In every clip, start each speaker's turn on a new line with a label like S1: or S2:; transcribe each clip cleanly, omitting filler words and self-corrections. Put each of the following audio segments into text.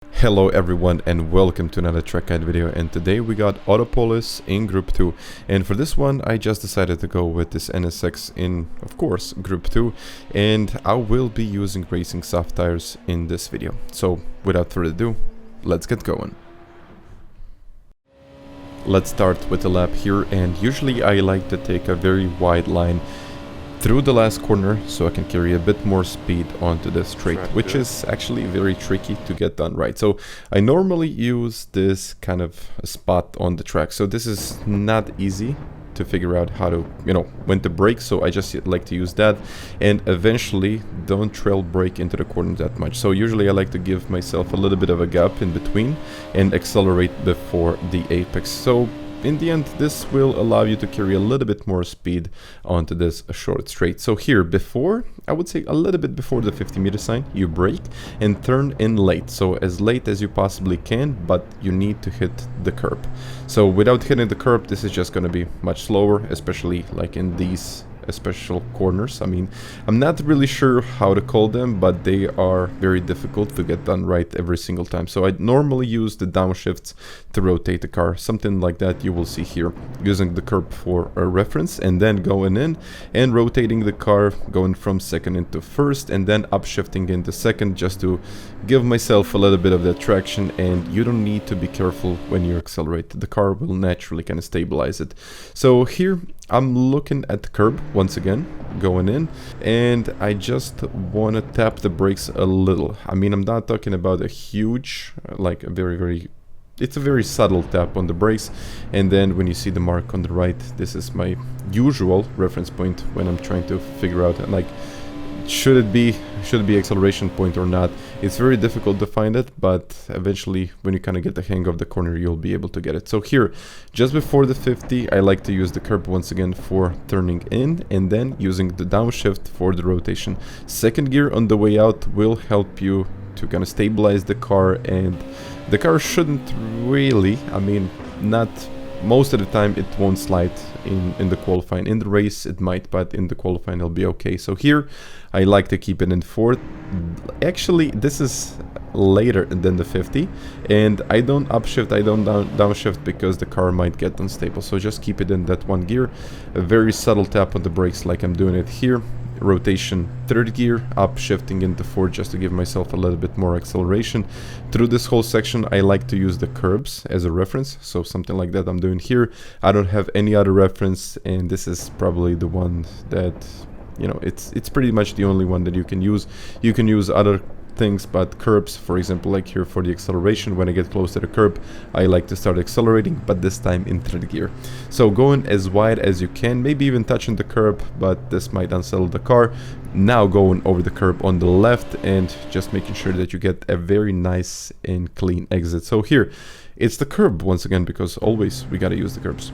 S1: Hello everyone and welcome to another track guide video, and today we got Autopolis in Group 2, and for this one I just decided to go with this NSX in, of course, Group 2, and I will be using racing soft tires in this video. So without further ado, let's get going. Let's start with the lap here, and usually I like to take a very wide line through the last corner so I can carry a bit more speed onto the straight, which is actually very tricky to get done right. So I normally use this kind of spot on the track, so this is not easy to figure out how to, when to brake, so I just like to use that, and eventually don't trail brake into the corner that much. So usually I like to give myself a little bit of a gap in between and accelerate before the apex. So in the end, this will allow you to carry a little bit more speed onto this short straight. So here, I would say a little bit before the 50-meter sign, you brake and turn in late. So as late as you possibly can, but you need to hit the curb. So without hitting the curb, this is just going to be much slower, especially like in these special corners. I mean, I'm not really sure how to call them, but they are very difficult to get done right every single time. So I normally use the downshifts to rotate the car, something like that you will see here, using the curb for a reference, and then going in and rotating the car, going from second into first, and then upshifting into second, just to give myself a little bit of that traction. And you don't need to be careful when you accelerate. The car will naturally kind of stabilize it. So here I'm looking at the curb once again, going in, and I just want to tap the brakes a little. I mean, I'm not talking about a huge, like a it's a very subtle tap on the brakes. And then when you see the mark on the right, this is my usual reference point when I'm trying to figure out, like, should it be acceleration point or not. It's very difficult to find it, but eventually when you kind of get the hang of the corner, you'll be able to get it. So here, just before the 50, I like to use the curb once again for turning in, and then using the downshift for the rotation. Second gear on the way out will help you to kind of stabilize the car, and the car shouldn't really, I mean, not most of the time it won't slide in the qualifying. In the race it might, but in the qualifying it'll be okay. So here I like to keep it in fourth. Actually, this is later than the 50, and I don't upshift, I don't downshift, because the car might get unstable. So just keep it in that one gear, a very subtle tap on the brakes like I'm doing it here. Rotation third gear, up shifting into fourth, just to give myself a little bit more acceleration. Through this whole section I like to use the curbs as a reference, so something like that I'm doing here. I don't have any other reference, and this is probably the one that, it's pretty much the only one that you can use. You can use other things, but curbs, for example, like here for the acceleration, when I get close to the curb, I like to start accelerating, but this time in third gear. So going as wide as you can, maybe even touching the curb, but this might unsettle the car. Now going over the curb on the left, and just making sure that you get a very nice and clean exit. So here, it's the curb once again, because always we gotta use the curbs.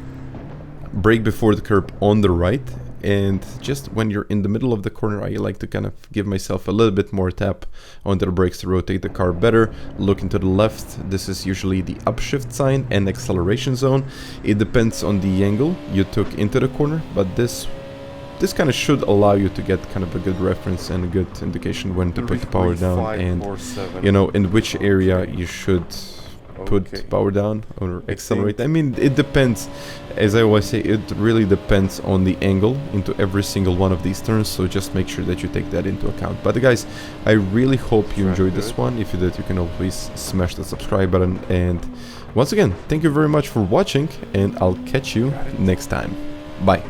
S1: Brake before the curb on the right, and just when you're in the middle of the corner, I like to kind of give myself a little bit more tap onto the brakes to rotate the car better. Looking to the left, this is usually the upshift sign and acceleration zone. It depends on the angle you took into the corner, but this kind of should allow you to get kind of a good reference and a good indication when to put the power down, and in which area you should put power down or accelerate. I mean, it depends. As I always say, it really depends on the angle into every single one of these turns, so just make sure that you take that into account. But guys, I really hope you enjoyed this one. If you did, you can always smash the subscribe button, and once again, thank you very much for watching, and I'll catch you next time. Bye.